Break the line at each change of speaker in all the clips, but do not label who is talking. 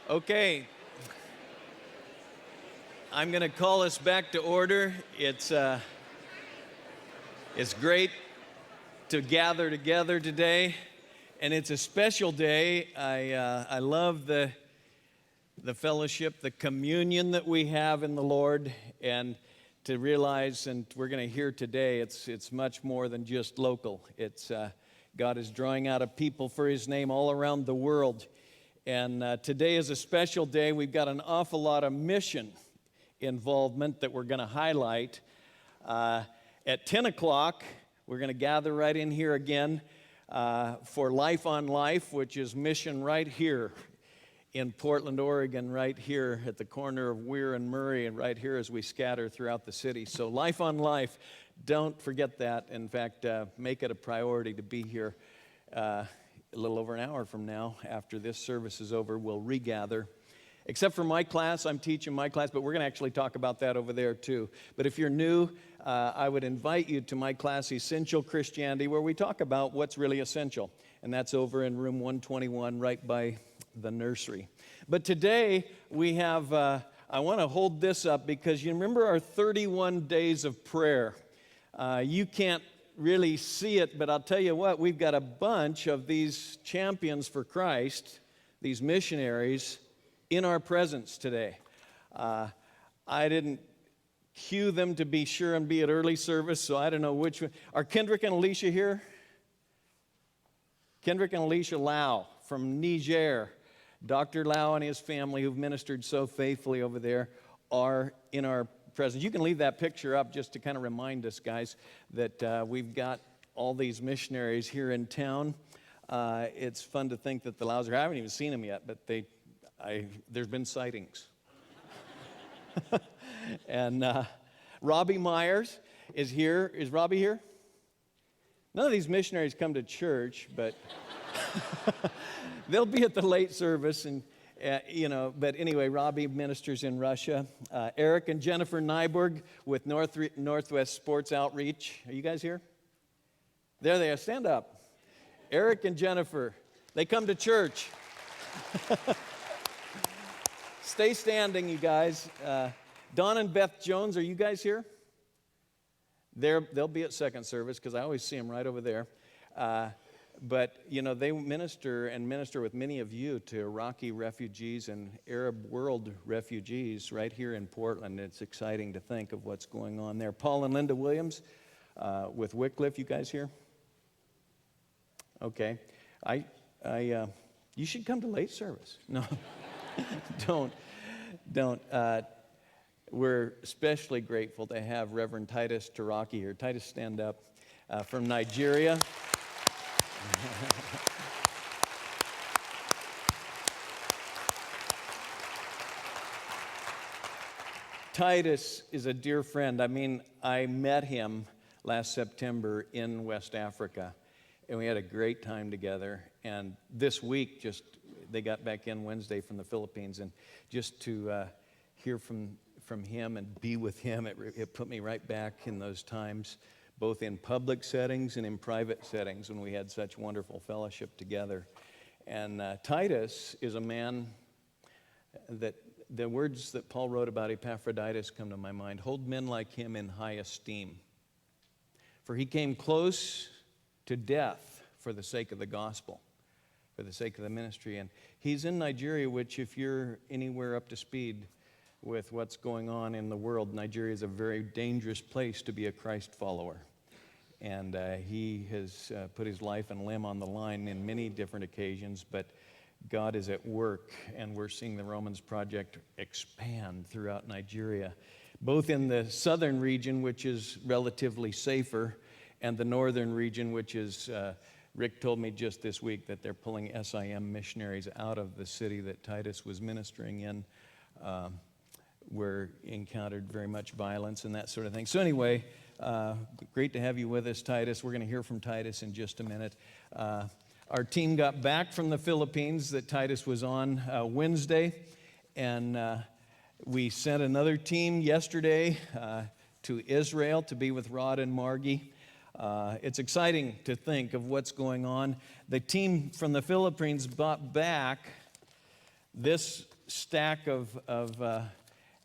Okay, I'm going to call us back to order. It's great to gather together today, and it's a special day. I love the fellowship, the communion that we have in the Lord, and to realize, and we're going to hear today, it's much more than just local. It's God is drawing out a people for His name all around the world. And today is a special day. We've got an awful lot of mission involvement that we're going to highlight. At 10 o'clock, we're going to gather right in here again for Life on Life, which is mission right here in Portland, Oregon, right here at the corner of Weir and Murray, and right here as we scatter throughout the city. So Life on Life, don't forget that. In fact, make it a priority to be here. A little over an hour from now, after this service is over, we'll regather. Except for my class, I'm teaching my class, but we're going to actually talk about that over there too. But if you're new, I would invite you to my class, Essential Christianity, where we talk about what's really essential. And that's over in room 121, right by the nursery. But today, we have, I want to hold this up because you remember our 31 days of prayer. You can't really see it, but I'll tell you what, we've got a bunch of these champions for Christ, these missionaries, in our presence today. I didn't cue them to be sure and be at early service, so I don't know which one. Are Kendrick and Alicia here? Kendrick and Alicia Lau from Niger. Dr. Lau and his family, who've ministered so faithfully over there, are in our presence. You can leave that picture up just to kind of remind us, guys, that we've got all these missionaries here in town. It's fun to think that the Laos I haven't even seen them yet, but there's been sightings. And Robbie Myers is here. Is Robbie here? None of these missionaries come to church, but they'll be at the late service, and but anyway, Robbie ministers in Russia. Eric and Jennifer Nyborg with Northwest Sports Outreach. Are you guys here? There they are. Stand up. Eric and Jennifer, they come to church. Stay standing, you guys. Don and Beth Jones, are you guys here? They'll be at second service because I always see them right over there. But, they minister with many of you to Iraqi refugees and Arab world refugees right here in Portland. It's exciting to think of what's going on there. Paul and Linda Williams with Wycliffe, you guys here? Okay. You should come to late service. No, don't. We're especially grateful to have Reverend Titus Turaki here. Titus, stand up, from Nigeria. Titus is a dear friend. I met him last September in West Africa, and we had a great time together. And this week, they got back in Wednesday from the Philippines, and just to hear from him and be with him, it put me right back in those times, both in public settings and in private settings when we had such wonderful fellowship together. And Titus is a man that the words that Paul wrote about Epaphroditus come to my mind. Hold men like him in high esteem. For he came close to death for the sake of the gospel, for the sake of the ministry. And he's in Nigeria, which if you're anywhere up to speed with what's going on in the world, Nigeria is a very dangerous place to be a Christ follower. And he has put his life and limb on the line in many different occasions, but God is at work, and we're seeing the Romans Project expand throughout Nigeria, both in the southern region, which is relatively safer, and the northern region, which is, Rick told me just this week that they're pulling SIM missionaries out of the city that Titus was ministering in, where encountered very much violence and that sort of thing. So anyway, great to have you with us, Titus. We're going to hear from Titus in just a minute. Our team got back from the Philippines that Titus was on Wednesday, and we sent another team yesterday to Israel to be with Rod and Margie. It's exciting to think of what's going on. The team from the Philippines brought back this stack of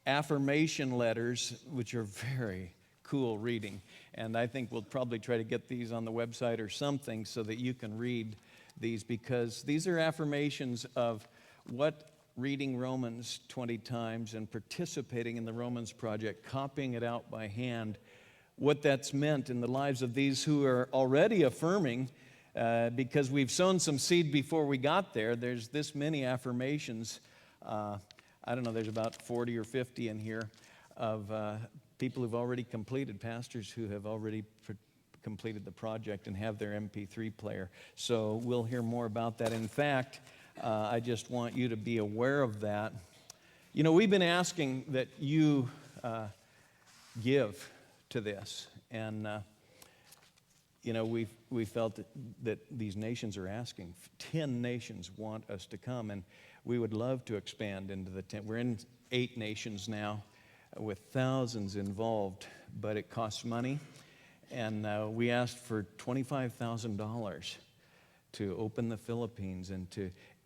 affirmation letters, which are very cool reading. And I think we'll probably try to get these on the website or something so that you can read these, because these are affirmations of what reading Romans 20 times and participating in the Romans Project, copying it out by hand, what that's meant in the lives of these who are already affirming, because we've sown some seed before we got there. There's this many affirmations. I don't know, there's about 40 or 50 in here of people who've already completed, pastors who have already completed the project and have their MP3 player. So we'll hear more about that. In fact, I just want you to be aware of that. You know, we've been asking that you give to this. And, you know, we felt that these nations are asking. 10 nations want us to come, and we would love to expand into the 10. We're in 8 nations now with thousands involved, but it costs money. And we asked for $25,000 to open the Philippines,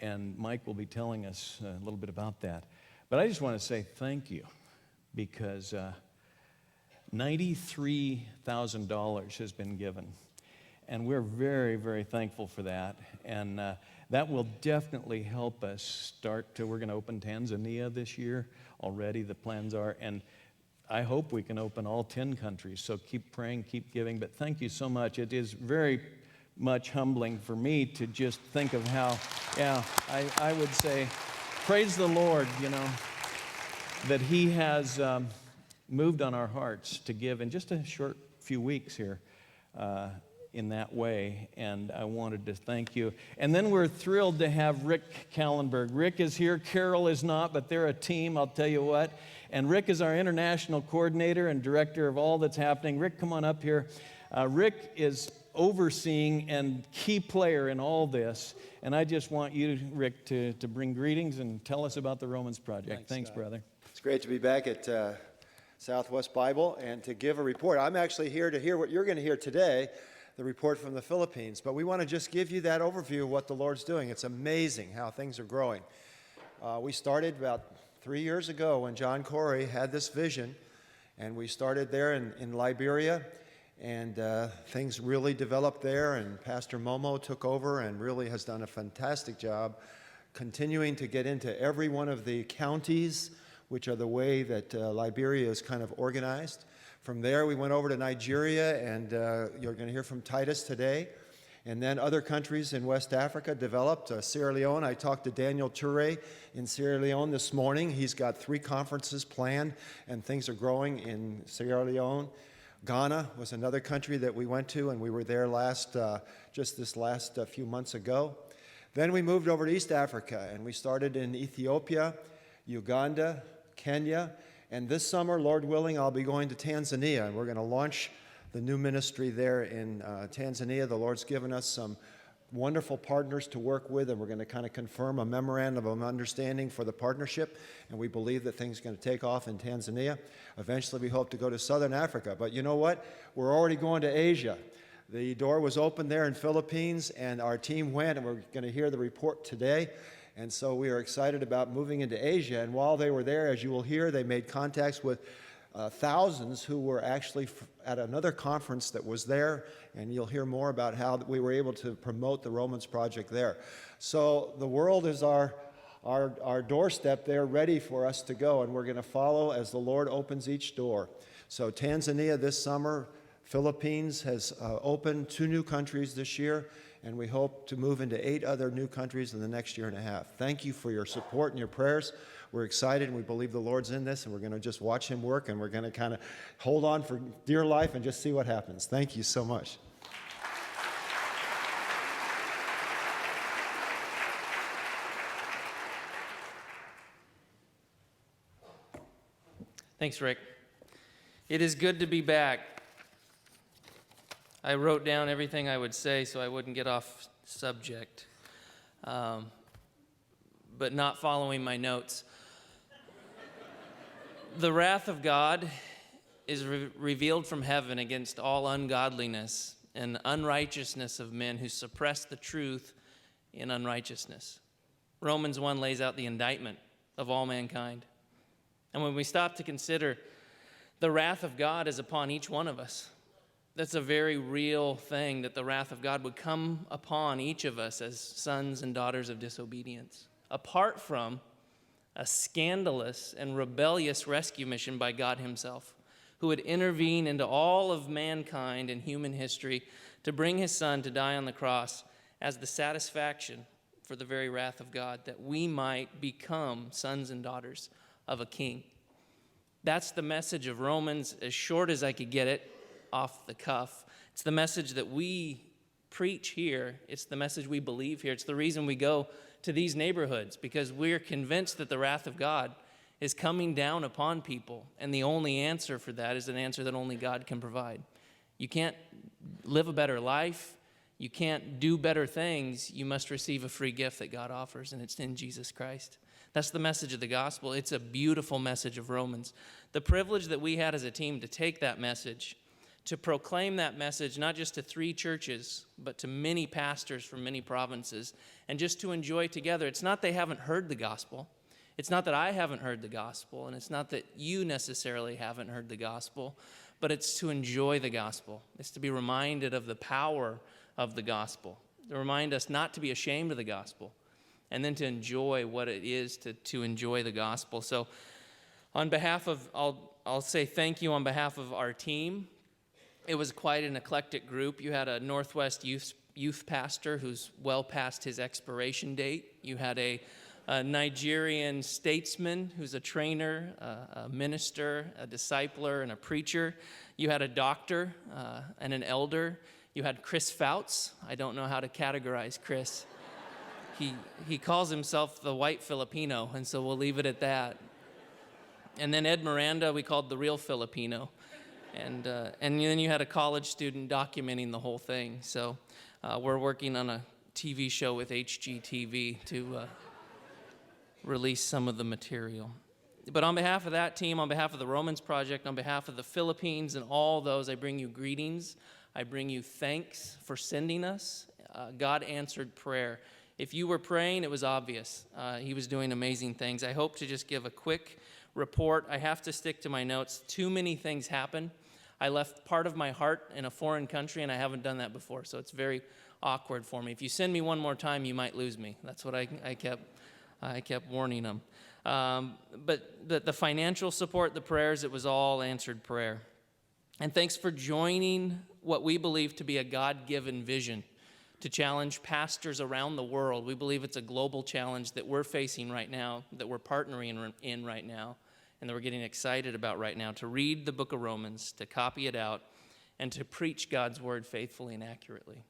and Mike will be telling us a little bit about that. But I just want to say thank you, because $93,000 has been given. And we're very, very thankful for that. And that will definitely help us start to, we're going to open Tanzania this year already, the plans are. And I hope we can open all 10 countries. So keep praying, keep giving. But thank you so much. It is very much humbling for me to just think of how, I would say, praise the Lord, you know, that He has moved on our hearts to give in just a short few weeks here in that way, and I wanted to thank you. And then we're thrilled to have Rick Calenberg. Rick is here, Carol is not, but they're a team, I'll tell you what. And Rick is our international coordinator and director of all that's happening. Rick, come on up here. Rick is overseeing and key player in all this, and I just want you, Rick, to bring greetings and tell us about the Romans Project. Thanks brother.
It's great to be back at Southwest Bible and to give a report. I'm actually here to hear what you're going to hear today, the report from the Philippines. But we want to just give you that overview of what the Lord's doing. It's amazing how things are growing. We started about 3 years ago when John Corey had this vision, and we started there in Liberia, and things really developed there, and Pastor Momo took over and really has done a fantastic job continuing to get into every one of the counties, which are the way that Liberia is kind of organized. From there, we went over to Nigeria, and you're going to hear from Titus today. And then other countries in West Africa developed. Sierra Leone, I talked to Daniel Toure in Sierra Leone this morning. He's got 3 conferences planned, and things are growing in Sierra Leone. Ghana was another country that we went to, and we were there just this last few months ago. Then we moved over to East Africa, and we started in Ethiopia, Uganda, Kenya, and this summer, Lord willing, I'll be going to Tanzania, and we're going to launch the new ministry there in Tanzania. The Lord's given us some wonderful partners to work with, and we're going to kind of confirm a memorandum of understanding for the partnership, and we believe that things are going to take off in Tanzania. Eventually, we hope to go to Southern Africa, but you know what? We're already going to Asia. The door was open there in Philippines, and our team went, and we're going to hear the report today. And so we are excited about moving into Asia. And while they were there, as you will hear, they made contacts with thousands who were actually at another conference that was there. And you'll hear more about how we were able to promote the Romans Project there. So the world is our doorstep there, ready for us to go. And we're going to follow as the Lord opens each door. So Tanzania this summer, Philippines has opened 2 new countries this year. And we hope to move into 8 other new countries in the next year and a half. Thank you for your support and your prayers. We're excited, and we believe the Lord's in this, and we're going to just watch Him work, and we're going to kind of hold on for dear life and just see what happens. Thank you so much.
Thanks, Rick. It is good to be back. I wrote down everything I would say so I wouldn't get off subject, but not following my notes. The wrath of God is revealed from heaven against all ungodliness and unrighteousness of men who suppress the truth in unrighteousness. Romans 1 lays out the indictment of all mankind. And when we stop to consider the wrath of God is upon each one of us, that's a very real thing, that the wrath of God would come upon each of us as sons and daughters of disobedience, apart from a scandalous and rebellious rescue mission by God himself, who would intervene into all of mankind and human history to bring his son to die on the cross as the satisfaction for the very wrath of God, that we might become sons and daughters of a king. That's the message of Romans, as short as I could get it off the cuff. It's the message that we preach here. It's the message we believe here. It's the reason we go to these neighborhoods, because we're convinced that the wrath of God is coming down upon people, and the only answer for that is an answer that only God can provide. You can't live a better life. You can't do better things. You must receive a free gift that God offers, and it's in Jesus Christ. That's the message of the gospel. It's a beautiful message of Romans. The privilege that we had as a team to take that message, to proclaim that message, not just to 3 churches, but to many pastors from many provinces, and just to enjoy together. It's not they haven't heard the gospel. It's not that I haven't heard the gospel, and it's not that you necessarily haven't heard the gospel, but it's to enjoy the gospel. It's to be reminded of the power of the gospel, to remind us not to be ashamed of the gospel, and then to enjoy what it is to enjoy the gospel. So on behalf of, I'll say thank you on behalf of our team. It was quite an eclectic group. You had a Northwest youth pastor who's well past his expiration date. You had a Nigerian statesman who's a trainer, a minister, a discipler, and a preacher. You had a doctor and an elder. You had Chris Fouts. I don't know how to categorize Chris. He calls himself the white Filipino, and so we'll leave it at that. And then Ed Miranda, we called the real Filipino. And then you had a college student documenting the whole thing. So we're working on a TV show with HGTV to release some of the material. But on behalf of that team, on behalf of the Romans Project, on behalf of the Philippines and all those, I bring you greetings. I bring you thanks for sending us. God answered prayer. If you were praying, it was obvious. He was doing amazing things. I hope to just give a quick report. I have to stick to my notes. Too many things happened. I left part of my heart in a foreign country, and I haven't done that before, so it's very awkward for me. If you send me one more time, you might lose me. That's what I kept warning them. But the financial support, the prayers, it was all answered prayer. And thanks for joining what we believe to be a God-given vision to challenge pastors around the world. We believe it's a global challenge that we're facing right now, that we're partnering in right now, and that we're getting excited about right now, to read the book of Romans, to copy it out, and to preach God's word faithfully and accurately.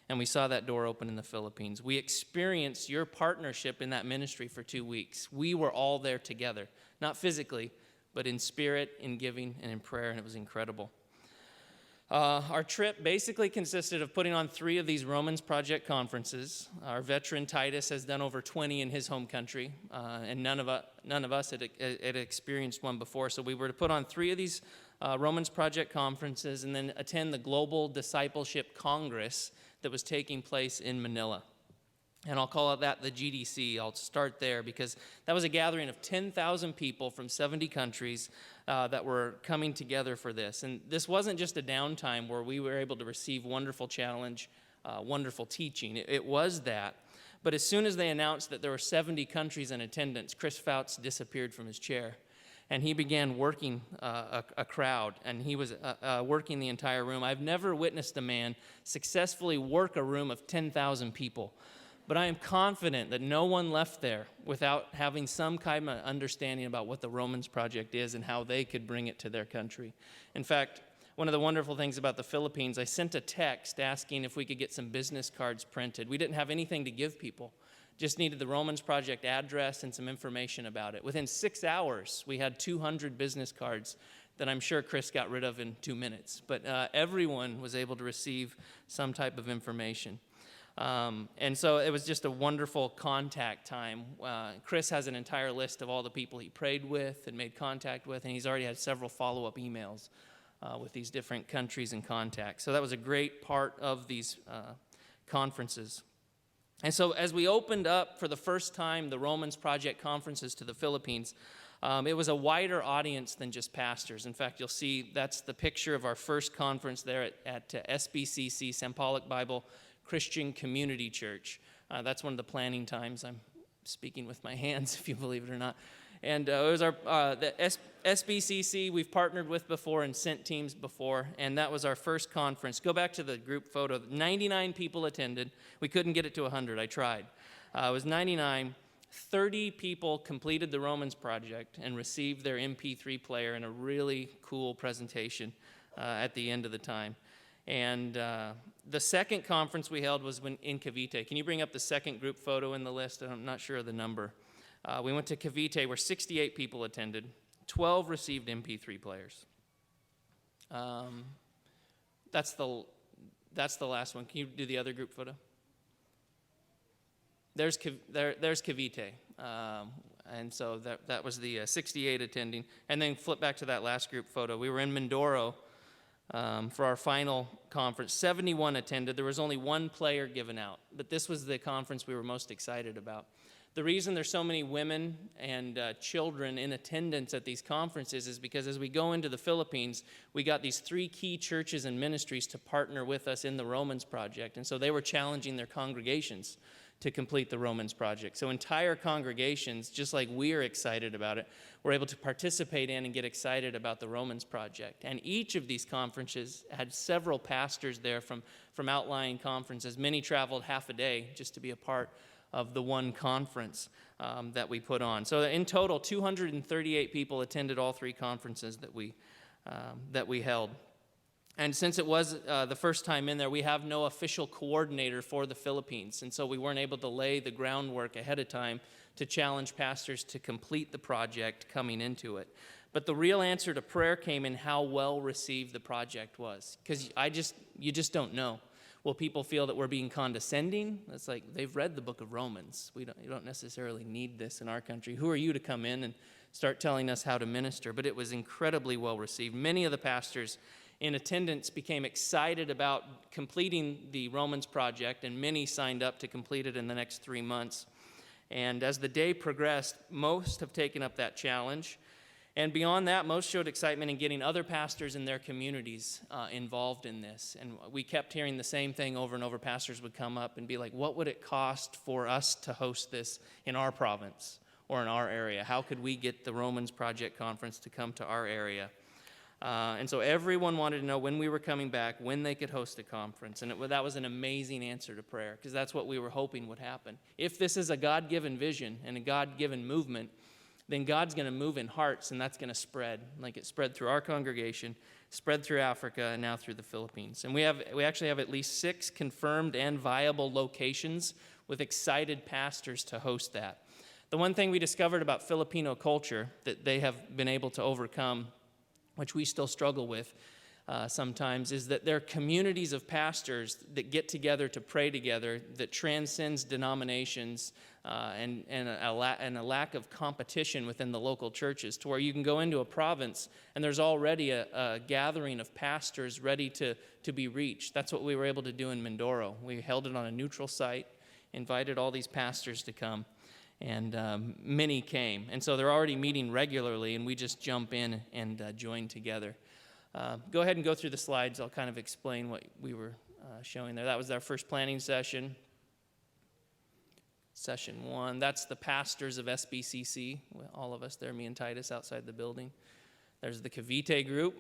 And we saw that door open in the Philippines. We experienced your partnership in that ministry for 2 weeks. We were all there together, not physically, but in spirit, in giving, and in prayer, and it was incredible. Our trip basically consisted of putting on 3 of these Romans Project conferences. Our veteran Titus has done over 20 in his home country, and none of us had experienced one before. So we were to put on 3 of these Romans Project conferences and then attend the Global Discipleship Congress that was taking place in Manila. And I'll call that the GDC. I'll start there because that was a gathering of 10,000 people from 70 countries that were coming together for this. And this wasn't just a downtime where we were able to receive wonderful challenge, wonderful teaching. It was that. But as soon as they announced that there were 70 countries in attendance, Chris Fouts disappeared from his chair. And he began working a crowd, and he was working the entire room. I've never witnessed a man successfully work a room of 10,000 people. But I am confident that no one left there without having some kind of understanding about what the Romans Project is and how they could bring it to their country. In fact, one of the wonderful things about the Philippines, I sent a text asking if we could get some business cards printed. We didn't have anything to give people. Just needed the Romans Project address and some information about it. Within 6 hours, we had 200 business cards that I'm sure Chris got rid of in 2 minutes. But everyone was able to receive some type of information. And so it was just a wonderful contact time. Chris has an entire list of all the people he prayed with and made contact with, and he's already had several follow-up emails with these different countries and contacts. So that was a great part of these conferences. And so as we opened up for the first time the Romans Project conferences to the Philippines, it was a wider audience than just pastors. In fact, you'll see that's the picture of our first conference there at SBCC, Sampolic Bible Christian Community Church. That's one of the planning times. I'm speaking with my hands, if you believe it or not. And it was the SBCC we've partnered with before and sent teams before, and that was our first conference. Go back to the group photo. 99 people attended. We couldn't get it to 100. I tried. It was 99. 30 people completed the Romans Project and received their MP3 player in a really cool presentation at the end of the time. And the second conference we held was in Cavite. Can you bring up the second group photo in the list? I'm not sure of the number. We went to Cavite where 68 people attended. 12 received MP3 players. That's the last one. Can you do the other group photo? There's Cavite. And so that was the 68 attending. And then flip back to that last group photo. We were in Mindoro for our final conference. 71 attended. There was only one player given out. But this was the conference we were most excited about. The reason there's so many women and children in attendance at these conferences is because as we go into the Philippines, we got these 3 key churches and ministries to partner with us in the Romans Project. And so they were challenging their congregations to complete the Romans Project. So entire congregations, just like we're excited about it, were able to participate in and get excited about the Romans Project. And each of these conferences had several pastors there from outlying conferences. Many traveled half a day just to be a part of the one conference that we put on. So in total, 238 people attended all 3 conferences that we held. And since it was the first time in there, we have no official coordinator for the Philippines. And so we weren't able to lay the groundwork ahead of time to challenge pastors to complete the project coming into it. But the real answer to prayer came in how well received the project was. Because you just don't know. Will people feel that we're being condescending? It's like they've read the book of Romans. You don't necessarily need this in our country. Who are you to come in and start telling us how to minister? But it was incredibly well received. Many of the pastors in attendance became excited about completing the Romans Project, and many signed up to complete it in the next 3 months. And as the day progressed, most have taken up that challenge. And beyond that, most showed excitement in getting other pastors in their communities involved in this. And we kept hearing the same thing over and over. Pastors would come up and be like, what would it cost for us to host this in our province or in our area? How could we get the Romans Project Conference to come to our area? And so everyone wanted to know when we were coming back, when they could host a conference. And that was an amazing answer to prayer, because that's what we were hoping would happen. If this is a God-given vision and a God-given movement, then God's going to move in hearts, and that's going to spread, like it spread through our congregation, spread through Africa, and now through the Philippines. And we actually have at least 6 confirmed and viable locations with excited pastors to host that. The one thing we discovered about Filipino culture that they have been able to overcome, which we still struggle with sometimes, is that there are communities of pastors that get together to pray together that transcends denominations and a lack of competition within the local churches, to where you can go into a province and there's already a gathering of pastors ready to be reached. That's what we were able to do in Mindoro. We held it on a neutral site, invited all these pastors to come, and many came. And so they're already meeting regularly, and we just jump in and join together. Go ahead and go through the slides. I'll kind of explain what we were showing there. That was our first planning session. Session 1. That's the pastors of SBCC, all of us there, me and Titus outside the building. There's the Cavite group.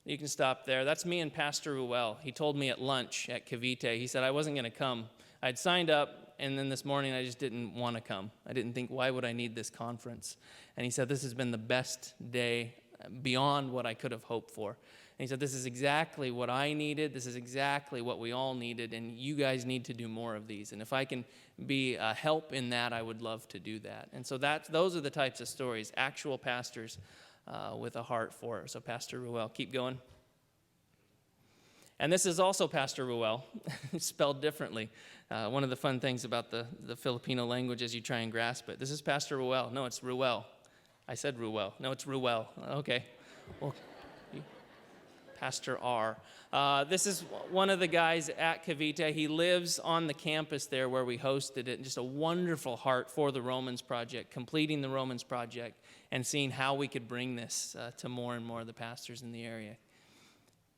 You can stop there. That's me and Pastor Ruel. He told me at lunch at Cavite, he said I wasn't going to come. I'd signed up, and then this morning I just didn't want to come. I didn't think, why would I need this conference? And he said, this has been the best day beyond what I could have hoped for. And he said, this is exactly what I needed. This is exactly what we all needed, and you guys need to do more of these. And if I can be a help in that, I would love to do that. And so those are the types of stories, actual pastors with a heart for it. So Pastor Ruel, keep going. And this is also Pastor Ruel, spelled differently. One of the fun things about the Filipino language is you try and grasp it. This is Pastor Ruel. No, it's Ruel. I said Ruel. No, it's Ruel. Okay. Well, Pastor R. This is one of the guys at Cavite. He lives on the campus there where we hosted it. Just a wonderful heart for the Romans Project, completing the Romans Project, and seeing how we could bring this to more and more of the pastors in the area.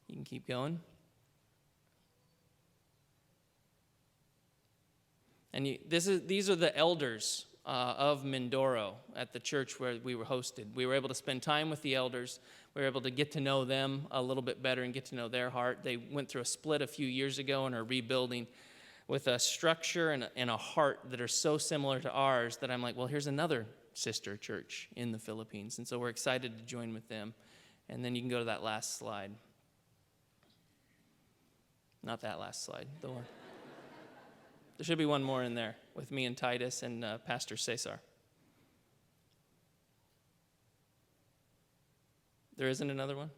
You can keep going. And these are the elders of Mindoro at the church where we were hosted. We were able to spend time with the elders. We were able to get to know them a little bit better and get to know their heart. They went through a split a few years ago and are rebuilding with a structure and a heart that are so similar to ours that I'm like, well, here's another sister church in the Philippines. And so we're excited to join with them. And then you can go to that last slide. Not that last slide, the one. There should be one more in there with me and Titus and Pastor Cesar. There isn't another one?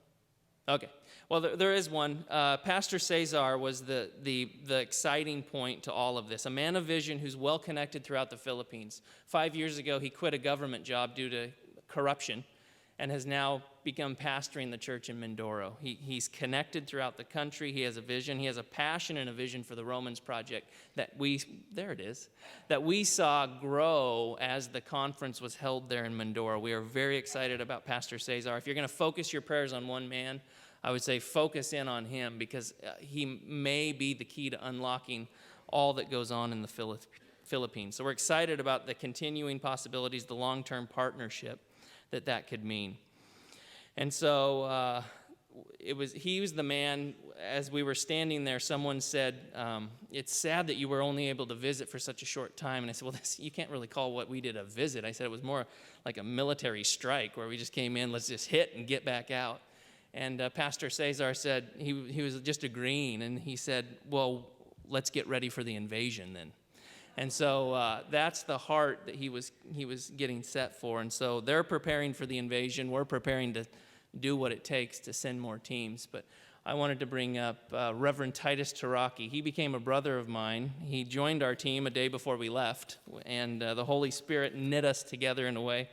Okay. Well, there is one. Pastor Cesar was the exciting point to all of this. A man of vision who's well connected throughout the Philippines. 5 years ago, he quit a government job due to corruption and has now become pastoring the church in Mindoro. He's connected throughout the country. He has a vision. He has a passion and a vision for the Romans Project that we saw grow as the conference was held there in Mindoro. We are very excited about Pastor Cesar. If you're going to focus your prayers on one man, I would say focus in on him, because he may be the key to unlocking all that goes on in the Philippines. So we're excited about the continuing possibilities, the long-term partnership that could mean. And so he was the man. As we were standing there, someone said, it's sad that you were only able to visit for such a short time. And I said, well, you can't really call what we did a visit. I said it was more like a military strike where we just came in, let's just hit and get back out. And Pastor Cesar said, he was just agreeing, and he said, well, let's get ready for the invasion then. And so that's the heart that he was getting set for. And so they're preparing for the invasion. We're preparing to do what it takes to send more teams. But I wanted to bring up Reverend Titus Turaki. He became a brother of mine. He joined our team a day before we left, and the Holy Spirit knit us together in a way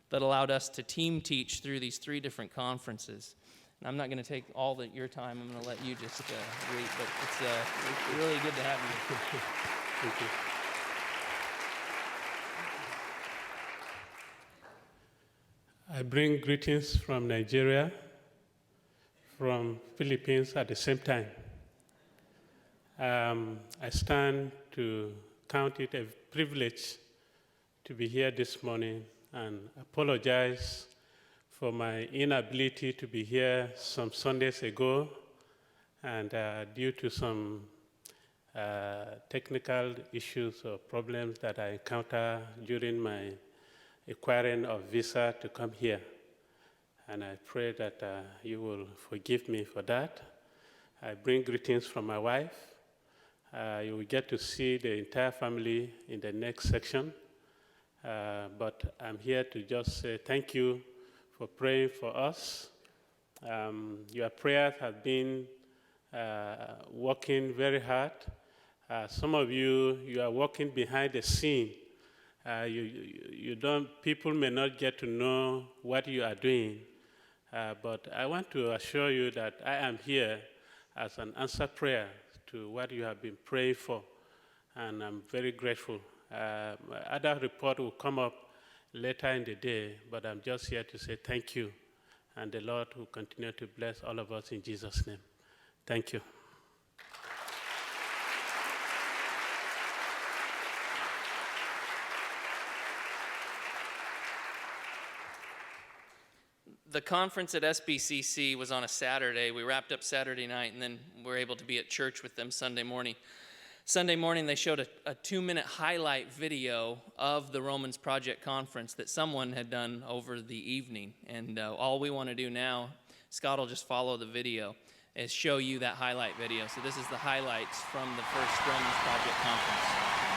that allowed us to team teach through these 3 different conferences. And I'm not going to take all your time. I'm going to let you just read, but it's really good to have you.
Thank you. I bring greetings from Nigeria, from Philippines at the same time. I stand to count it a privilege to be here this morning and apologize for my inability to be here some Sundays ago, and due to some technical issues or problems that I encountered during my acquiring of visa to come here. And I pray that you will forgive me for that. I bring greetings from my wife. You will get to see the entire family in the next section. But I'm here to just say thank you for praying for us. Your prayers have been working very hard. Some of you are working behind the scene. People may not get to know what you are doing, but I want to assure you that I am here as an answer prayer to what you have been praying for, and I'm very grateful. Other report will come up later in the day, but I'm just here to say thank you, and the Lord will continue to bless all of us in Jesus' name. Thank you.
The conference at SBCC was on a Saturday. We wrapped up Saturday night, and then we were able to be at church with them Sunday morning. Sunday morning, they showed a 2-minute highlight video of the Romans Project conference that someone had done over the evening. And all we want to do now, Scott will just follow the video, is show you that highlight video. So this is the highlights from the first Romans Project conference.